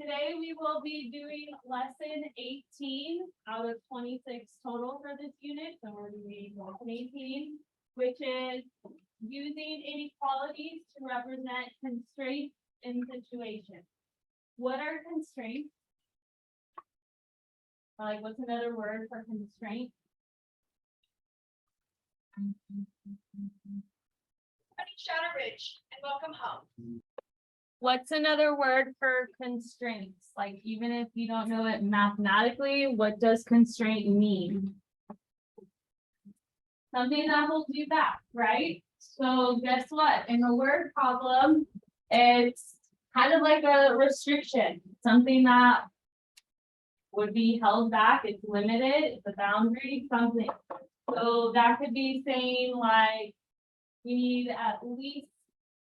Today we will be doing lesson 18 out of 26 total for this unit. So we're doing lesson 18, which is using inequalities to represent constraints in situations. What are constraints? Like, what's another word for constraint? Shadowridge, and welcome home. What's another word for constraints? Like, even if you don't know it mathematically, what does constraint mean? Something that holds you back, right? So guess what? In the word problem, it's kind of like a restriction, something that would be held back. It's limited, it's a boundary, something. So that could be saying like, we need at least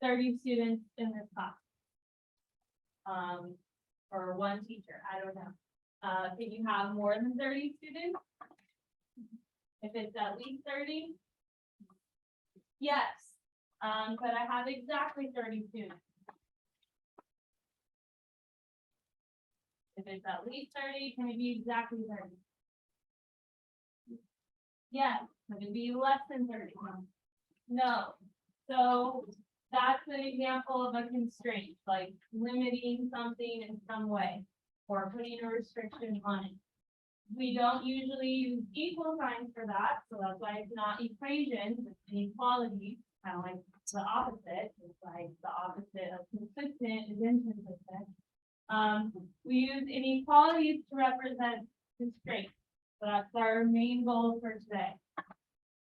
30 students in this class. Or one teacher, I don't know. Can you have more than 30 students? If it's at least 30? Yes. Could I have exactly 30 students? If it's at least 30, can it be exactly 30? Yes. Could it be less than 30? No. So that's an example of a constraint, like limiting something in some way or putting a restriction on it. We don't usually use equal signs for that, so that's why it's not equations, it's inequality, kind of like the opposite. It's like the opposite of consistent is inconsistent. We use inequalities to represent constraints. So that's our main goal for today.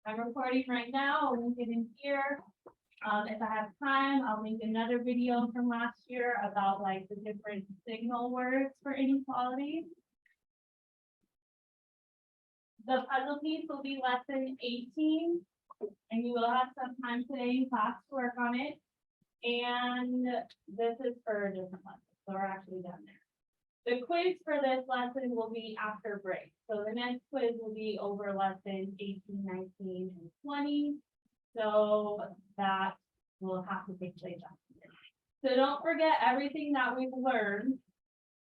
I'm recording right now, I'll link it in here. If I have time, I'll link another video from last year about like the different signal words for inequality. The puzzle piece will be lesson 18, and you will have some time today in class to work on it. And this is for a different lesson, so we're actually done there. The quiz for this lesson will be after break. So the next quiz will be over lesson 18, 19, and 20. So that will have to take place after. So don't forget everything that we've learned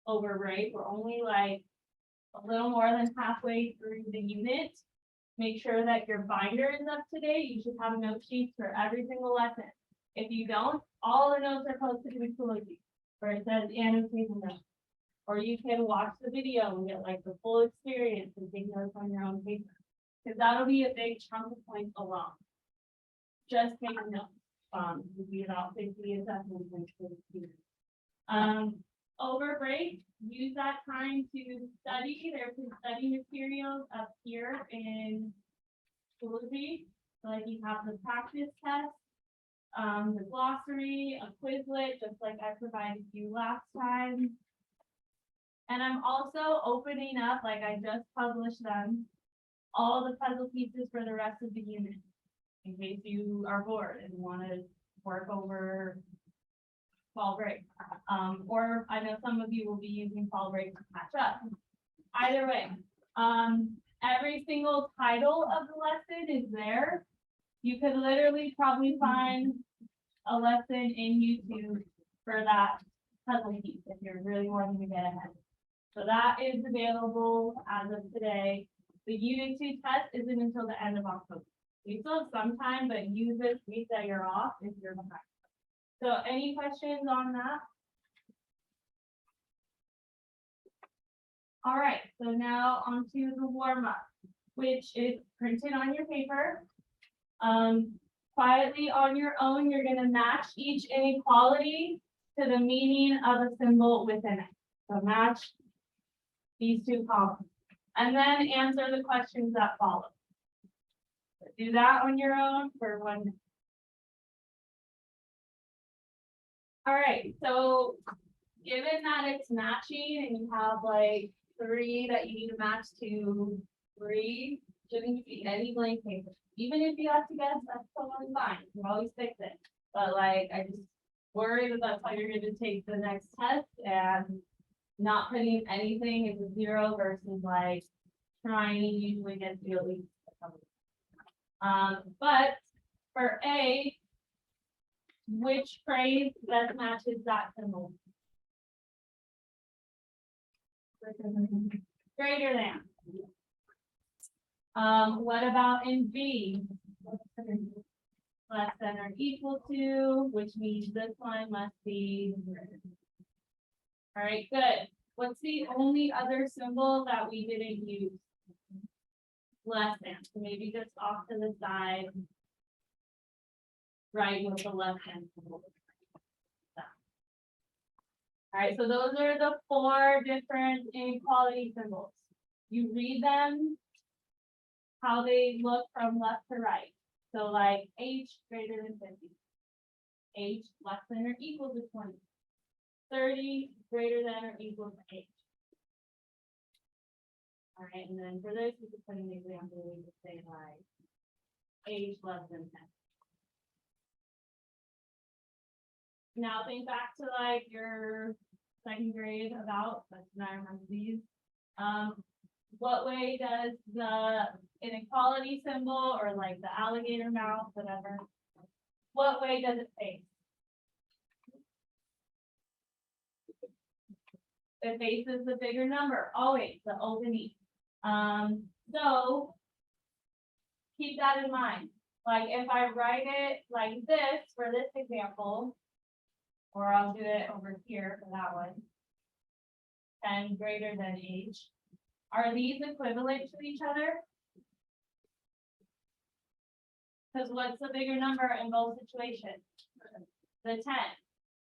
over break. We're only like a little more than halfway through the unit. Make sure that your binder is up to date. You should have note sheets for every single lesson. If you don't, all the notes are posted below you, where it says annotated notes. Or you can watch the video and get like the full experience and take notes on your own paper. Because that'll be a big chunk of points alone. Just take notes. Would be about 50 assessment points for the students. Over break, use that time to study. There's some study materials up here in Schoology. So like you have the practice test, the glossary, a Quizlet, just like I provided you last time. And I'm also opening up, like I just published them, all the puzzle pieces for the rest of the unit, in case you are bored and want to work over fall break. Or I know some of you will be using fall break to catch up. Either way, every single title of the lesson is there. You could literally probably find a lesson in YouTube for that puzzle piece if you're really wanting to get ahead. So that is available as of today. The Unit 2 test isn't until the end of October. We still have some time, but use this week that you're off if you're behind. So any questions on that? All right, so now onto the warm-up, which is printed on your paper. Quietly on your own, you're going to match each inequality to the meaning of a symbol within it. So match these two columns, and then answer the questions that follow. Do that on your own for 1 minute. All right, so given that it's matching and you have like 3 that you need to match to 3, shouldn't be any blank paper. Even if you have to guess, that's totally fine. You can always fix it. But like, I just worry that that's how you're going to take the next test, and not putting anything is a 0 versus like trying usually gets you at least a couple. But for A, which phrase best matches that symbol? Greater than. What about in B? Less than or equal to, which means this one must be. All right, good. What's the only other symbol that we didn't use? Less than, so maybe just off to the side. Right with the left hand symbol. All right, so those are the 4 different inequality symbols. You read them, how they look from left to right. So like H greater than 50. H less than or equal to 20. 30 greater than or equal to H. All right, and then for this, we could put an example, we could say like H less than 10. Now think back to like your 2nd grade about, that's when I remember these. What way does the inequality symbol or like the alligator mouth, whatever, what way does it face? It faces the bigger number, always, the opening. So keep that in mind. Like if I write it like this for this example, or I'll do it over here for that one, 10 greater than H. Are these equivalent to each other? Because what's the bigger number in both situations? The 10.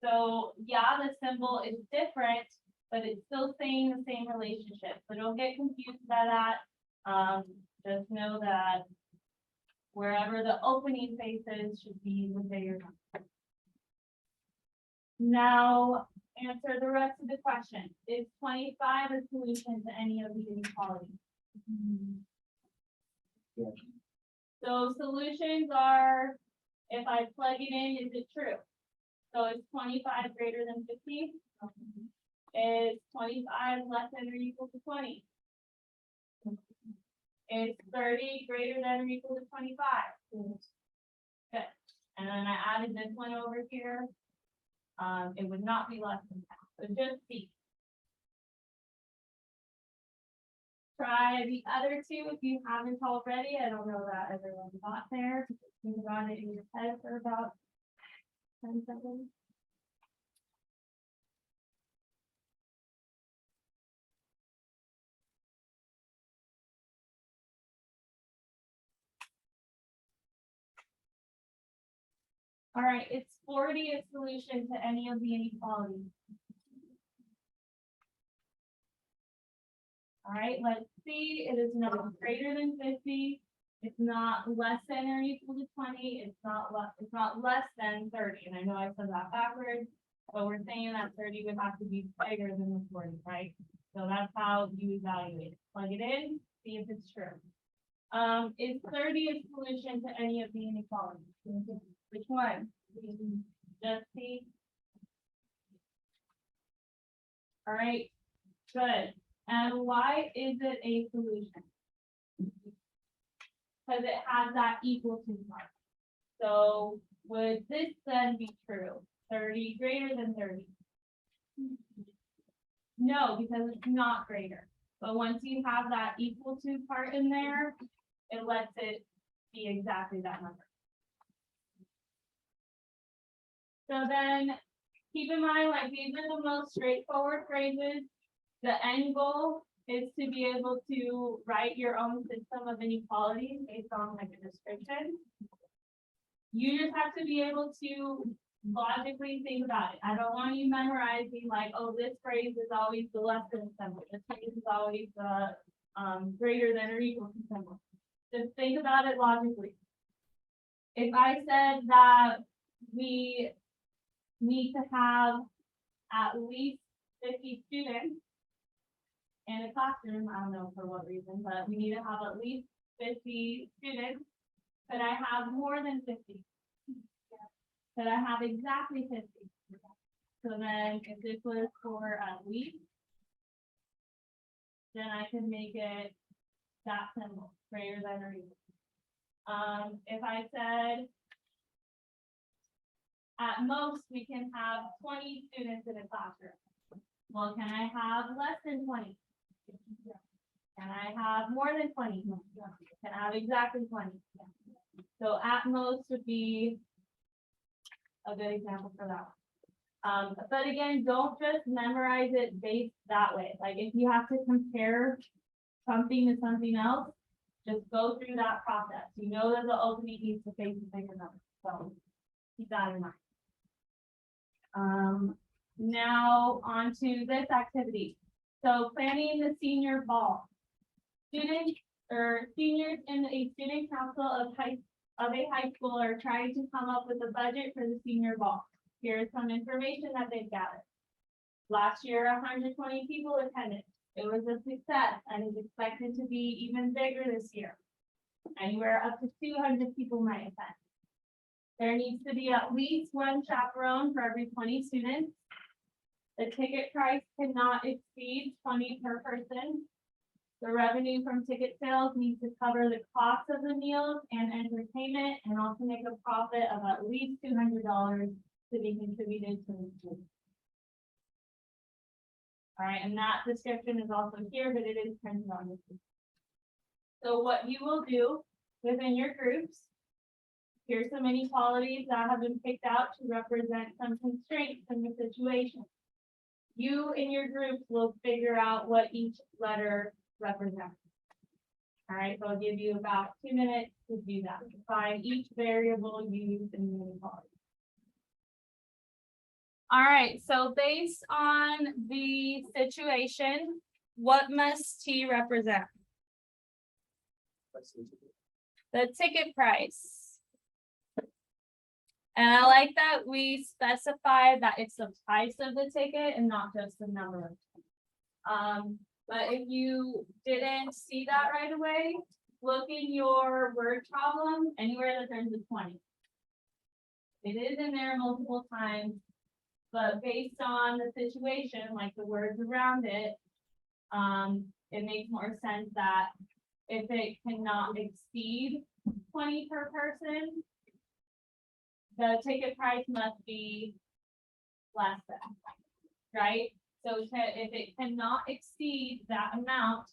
So yeah, the symbol is different, but it's still saying the same relationship. So don't get confused by that. Just know that wherever the opening faces should be the bigger number. Now, answer the rest of the question. Is 25 a solution to any of the inequalities? Yes. So solutions are, if I plug it in, is it true? So is 25 greater than 50? Is 25 less than or equal to 20? Is 30 greater than or equal to 25? Good. And then I added this one over here. It would not be less than that. So just see. Try the other 2 if you haven't already. I don't know that everyone got there. Think about it in your head for about 10 seconds. All right, it's 40 a solution to any of the inequalities. All right, let's see. It is not greater than 50. It's not less than or equal to 20. It's not less than 30. And I know I said that backwards, but we're saying that 30 would have to be bigger than the 40, right? So that's how you evaluate it. Plug it in, see if it's true. Is 30 a solution to any of the inequalities? Which one? Just see. All right, good. And why is it a solution? Because it has that equal to part. So would this then be true? 30 greater than 30? No, because it's not greater. But once you have that equal to part in there, it lets it be exactly that number. So then keep in mind, like these are the most straightforward phrases. The end goal is to be able to write your own system of inequalities based on like a description. You just have to be able to logically think about it. I don't want you memorizing like, oh, this phrase is always the less than symbol. This phrase is always the greater than or equal to symbol. Just think about it logically. If I said that we need to have at least 50 students in a classroom, I don't know for what reason, but we need to have at least 50 students. Could I have more than 50? Could I have exactly 50? So then if this was for at least, then I could make it that symbol, greater than or equal. If I said at most we can have 20 students in a classroom, well, can I have less than 20? Can I have more than 20? Can I have exactly 20? So at most would be a good example for that. But again, don't just memorize it based that way. Like if you have to compare something to something else, just go through that process. You know that the opening needs to face a bigger number, so keep that in mind. Now on to this activity. So planning the senior ball. Students or seniors in a student council of a high school are trying to come up with a budget for the senior ball. Here's some information that they've gathered. Last year, 120 people attended. It was a success and is expected to be even bigger this year. Anywhere up to 200 people might attend. There needs to be at least one chaperone for every 20 students. The ticket price cannot exceed 20 per person. The revenue from ticket sales needs to cover the cost of the meals and entertainment and also make a profit of at least $200 to be contributed to the school. All right, and that description is also here, but it is printed on this. So what you will do within your groups, here's some inequalities that have been picked out to represent some constraints in the situation. You in your groups will figure out what each letter represents. All right, so I'll give you about 2 minutes to do that, to find each variable used in the inequality. All right, so based on the situation, what must T represent? The ticket price. And I like that we specify that it's the price of the ticket and not just the number. But if you didn't see that right away, look in your word problem anywhere that there's a 20. It is in there multiple times. But based on the situation, like the words around it, it makes more sense that if it cannot exceed 20 per person, the ticket price must be less than, right? So if it cannot exceed that amount,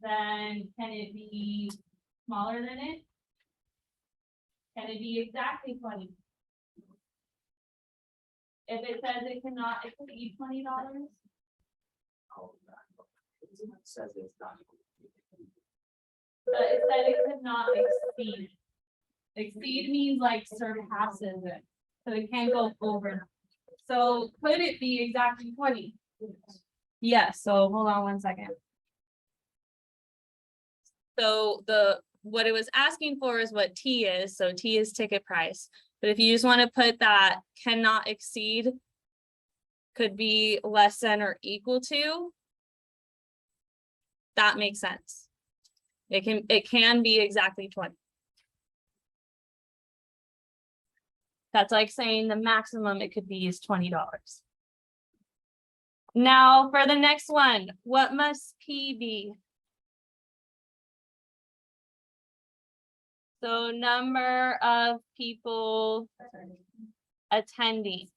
then can it be smaller than it? Can it be exactly 20? If it says it cannot exceed $20, Says it's not. but it said it could not exceed. Exceed means like surpasses it, so it can't go over. So could it be exactly 20? Yes, so hold on 1 second. So what it was asking for is what T is, so T is ticket price. But if you just want to put that cannot exceed, could be less than or equal to, that makes sense. It can be exactly 20. That's like saying the maximum it could be is $20. Now for the next one, what must P be? So number of people attending.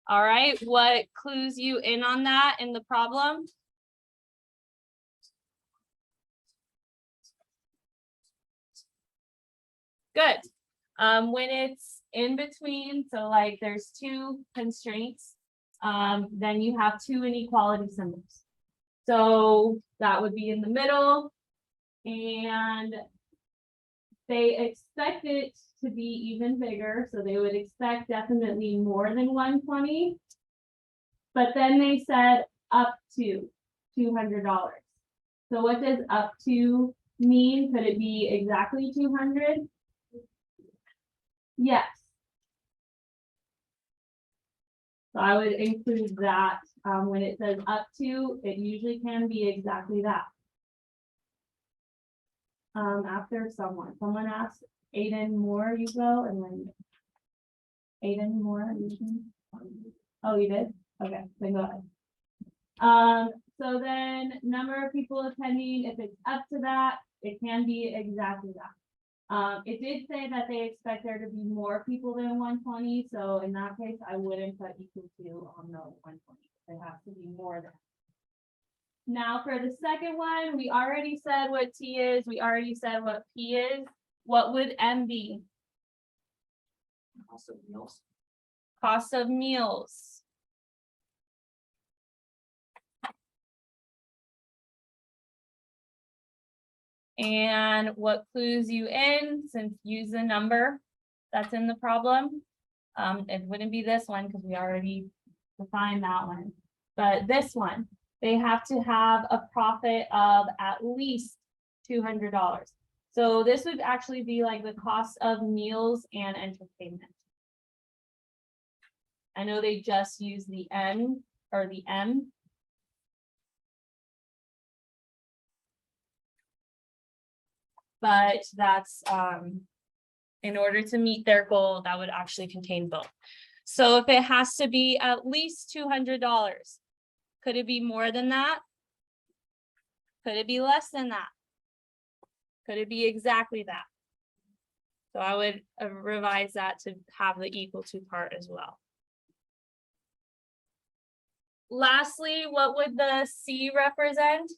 All right, what clues you in on that in the problem? Good. When it's in between, so like there's two constraints, then you have two inequality symbols. So that would be in the middle, and they expect it to be even bigger, so they would expect definitely more than 120. But then they said up to $200. So what does up to mean? Could it be exactly 200? Yes. So I would include that when it says up to, it usually can be exactly that. After someone asks, Aiden Moore, you go, and then Aiden Moore. Oh, you did? Okay, then go ahead. So then number of people attending, if it's up to that, it can be exactly that. It did say that they expect there to be more people than 120, so in that case, I wouldn't put equal to on the 120. It has to be more than. Now for the second one, we already said what T is, we already said what P is. What would M be? Cost of meals. Cost of meals. And what clues you in, since use the number that's in the problem. It wouldn't be this one because we already defined that one. But this one, they have to have a profit of at least $200. So this would actually be like the cost of meals and entertainment. I know they just use the N or the M. But that's in order to meet their goal, that would actually contain both. So if it has to be at least $200, could it be more than that? Could it be less than that? Could it be exactly that? So I would revise that to have the equal to part as well. Lastly, what would the C represent?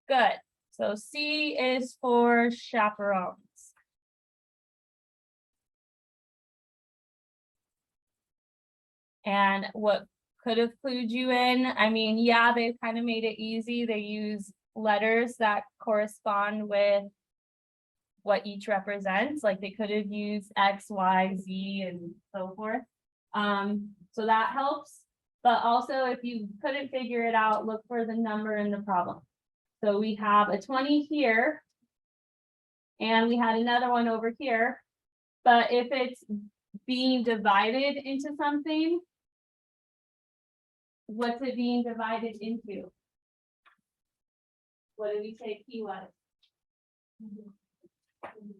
Good. So C is for chaperones. And what could have clued you in? I mean, yeah, they've kind of made it easy. They use letters that correspond with what each represents. Like they could have used X, Y, Z, and so forth. So that helps. But also, if you couldn't figure it out, look for the number in the problem. So we have a 20 here. And we had another one over here. But if it's being divided into something, what's it being divided into? What did we say P was?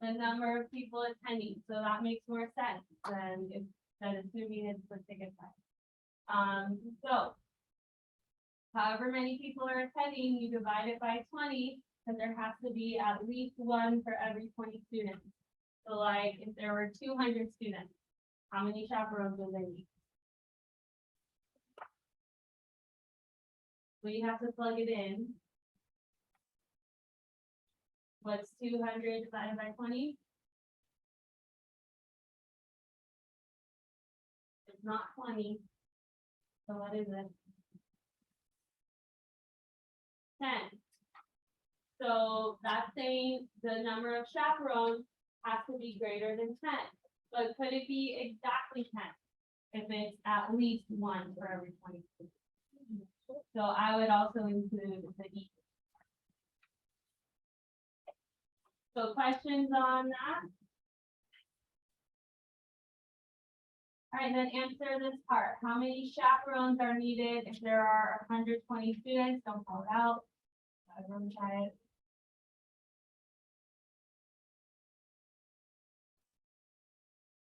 The number of people attending. So that makes more sense than assuming it's the ticket size. So however many people are attending, you divide it by 20, because there has to be at least one for every 20 students. So like if there were 200 students, how many chaperones would they need? So you have to plug it in. What's 200 divided by 20? It's not 20. So what is it? 10. So that's saying the number of chaperones has to be greater than 10. But could it be exactly 10 if it's at least one for every 20? So I would also include the equal. So questions on that? All right, then answer this part. How many chaperones are needed if there are 120 students? Don't call it out. Everyone try it.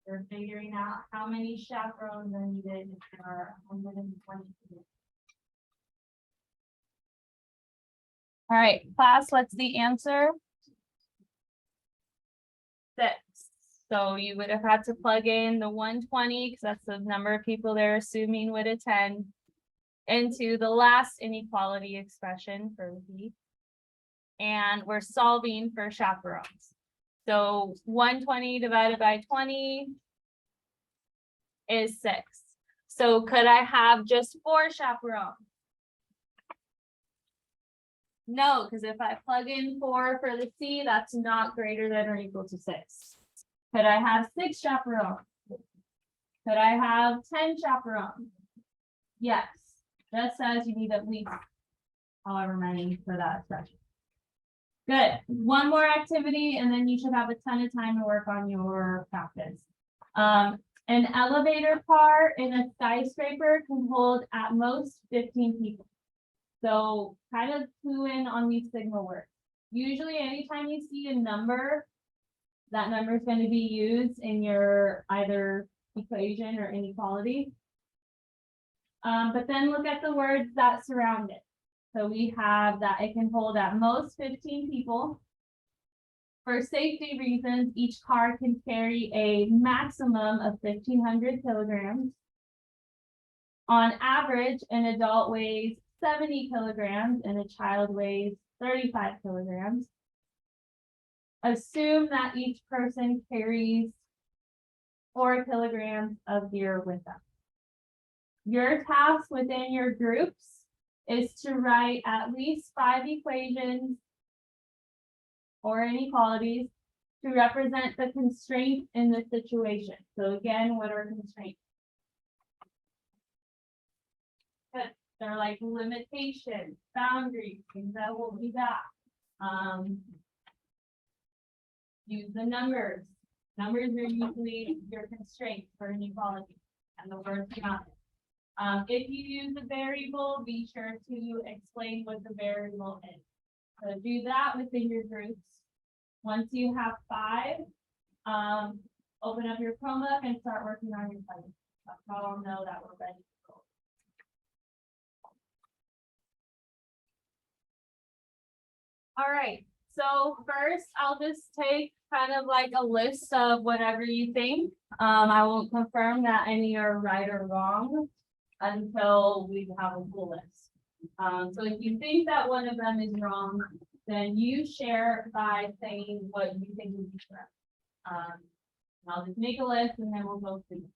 We're figuring out how many chaperones are needed if there are 120 students. All right, class, what's the answer? 6. So you would have had to plug in the 120, because that's the number of people they're assuming would attend, into the last inequality expression for B. And we're solving for chaperones. So 120 divided by 20 is 6. So could I have just 4 chaperones? No, because if I plug in 4 for the C, that's not greater than or equal to 6. Could I have 6 chaperones? Could I have 10 chaperones? Yes, that says you need at least however many for that expression. Good. One more activity, and then you should have a ton of time to work on your practice. An elevator car in a skyscraper can hold at most 15 people. So kind of clue in on these signal words. Usually anytime you see a number, that number is going to be used in your either equation or inequality. But then look at the words that surround it. So we have that it can hold at most 15 people. For safety reasons, each car can carry a maximum of 1,500 kilograms. On average, an adult weighs 70 kilograms and a child weighs 35 kilograms. Assume that each person carries 4 kilograms of gear with them. Your task within your groups is to write at least 5 equations or inequalities to represent the constraint in the situation. So again, what are constraints? They're like limitations, boundaries, things that will be that. Use the numbers. Numbers are usually your constraints for inequality, and the words not. If you use a variable, be sure to explain what the variable is. So do that within your groups. Once you have 5, open up your Chromebook and start working on your plan. That's how I'll know that we're ready to go. All right, so first I'll just take kind of like a list of whatever you think. I won't confirm that any are right or wrong until we have a full list. So if you think that one of them is wrong, then you share by saying what you think would be correct. I'll just make a list and then we'll go through.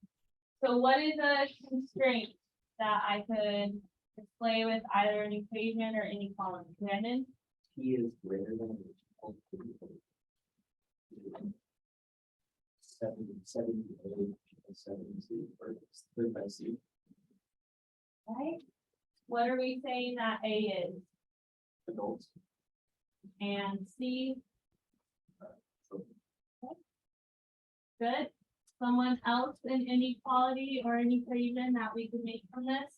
So what is a constraint that I could display with either an equation or inequality? Brandon? P is greater than or equal to 70 or 35 C. Right? What are we saying that A is? Adults. And C? Good. Someone else in inequality or an equation that we could make from this?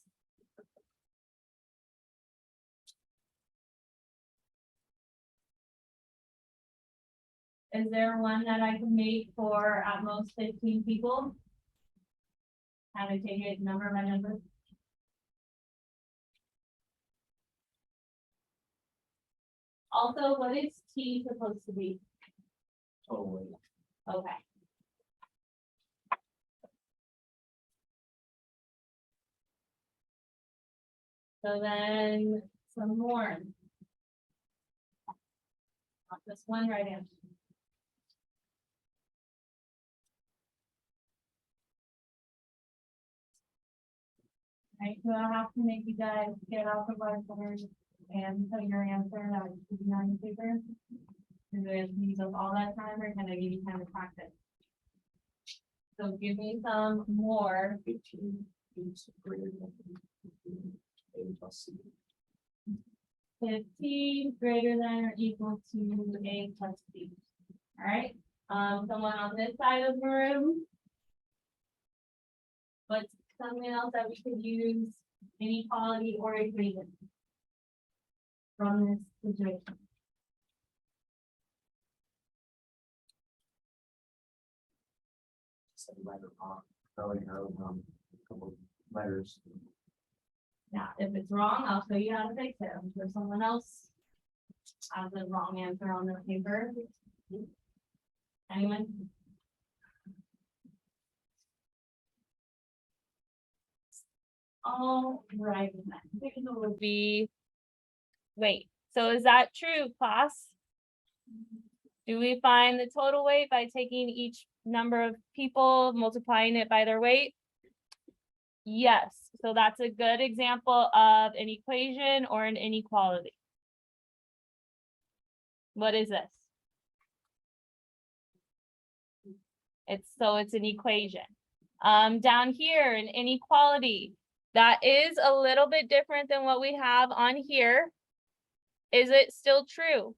Is there one that I can make for at most 15 people? Kind of take it number by number. Also, what is T supposed to be? Total weight. Okay. So then some more. Not just one right answer. Right, so I have to make you guys get out the whiteboard and put your answer that should be on the paper. And then use up all that time, or can I give you time to practice? So give me some more. 15 is greater than 15, A plus C. 15 greater than or equal to A plus B. All right, someone on this side of the room. What's something else that we could use inequality or equation from this situation? Said right or wrong. Throwing out a couple of letters. Now, if it's wrong, I'll show you how to fix it. I'm sure someone else has the wrong answer on their paper. Anyone? All right, next would be, wait, so is that true, class? Do we find the total weight by taking each number of people, multiplying it by their weight? Yes, so that's a good example of an equation or an inequality. What is this? It's an equation. Down here, an inequality. That is a little bit different than what we have on here. Is it still true?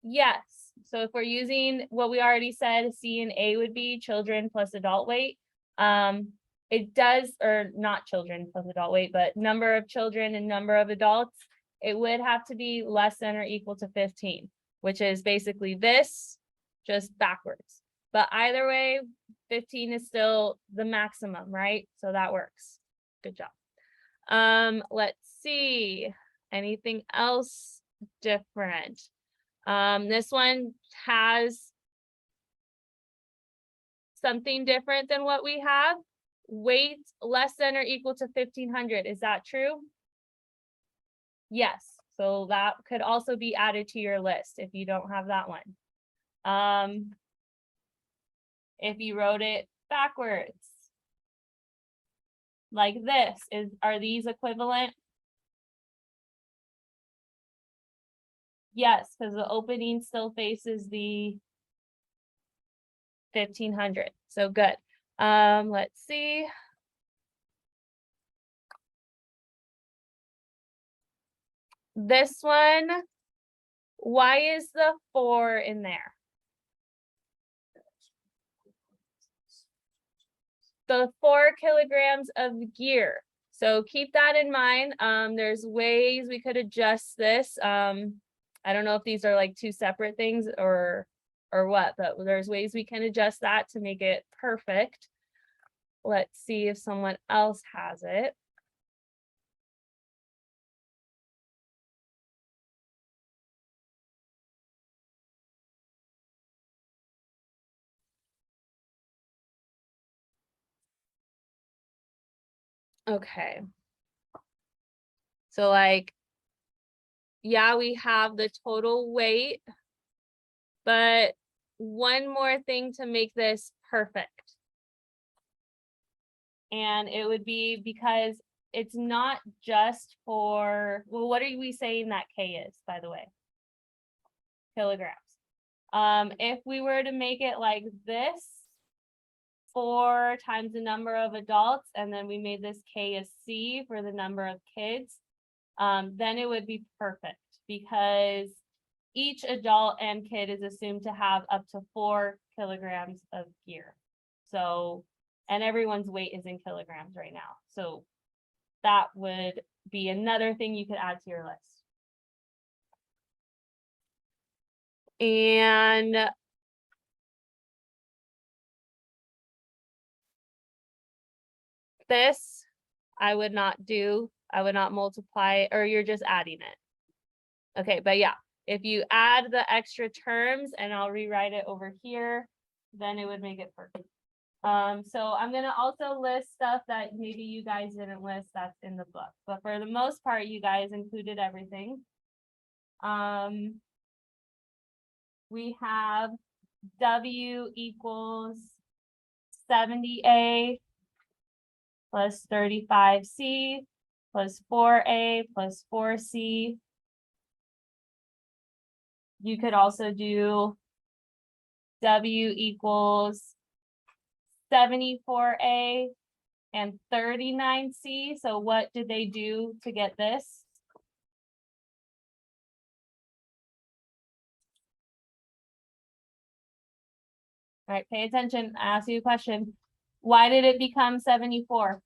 Yes. So if we're using what we already said, C and A would be children plus adult weight. It does, or not children plus adult weight, but number of children and number of adults, it would have to be less than or equal to 15, which is basically this, just backwards. But either way, 15 is still the maximum, right? So that works. Good job. Let's see, anything else different? This one has something different than what we have. Weight less than or equal to 1,500, is that true? Yes, so that could also be added to your list if you don't have that one. If you wrote it backwards, like this, are these equivalent? Yes, because the opening still faces the 1,500, so good. Let's see. This one, why is the 4 in there? The 4 kilograms of gear. So keep that in mind. There's ways we could adjust this. I don't know if these are like two separate things or what, but there's ways we can adjust that to make it perfect. Let's see if someone else has it. Okay. So like, yeah, we have the total weight, but one more thing to make this perfect. And it would be because it's not just for, well, what are we saying that K is, by the way? Kilograms. If we were to make it like this, 4 times the number of adults, and then we made this K a C for the number of kids, then it would be perfect because each adult and kid is assumed to have up to 4 kilograms of gear. So, and everyone's weight is in kilograms right now. So that would be another thing you could add to your list. And this, I would not do, I would not multiply, or you're just adding it. Okay, but yeah, if you add the extra terms, and I'll rewrite it over here, then it would make it perfect. So I'm gonna also list stuff that maybe you guys didn't list that's in the book, but for the most part, you guys included everything. We have W equals 70A plus 35C plus 4A plus 4C. You could also do W equals 74A and 39C. So what did they do to get this? All right, pay attention. I ask you a question. Why did it become 74?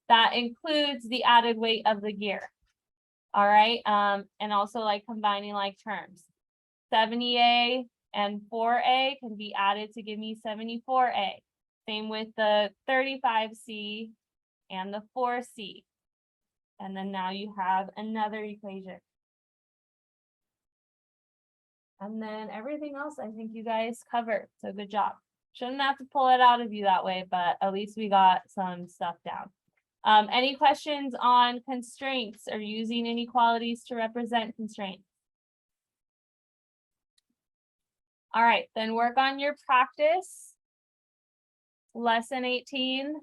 That includes the added weight of the gear. All right, and also like combining like terms. 70A and 4A can be added to give me 74A. Same with the 35C and the 4C. And then now you have another equation. And then everything else, I think you guys covered. So good job. Shouldn't have to pull it out of you that way, but at least we got some stuff down. Any questions on constraints or using inequalities to represent constraints? All right, then work on your practice. Lesson 18.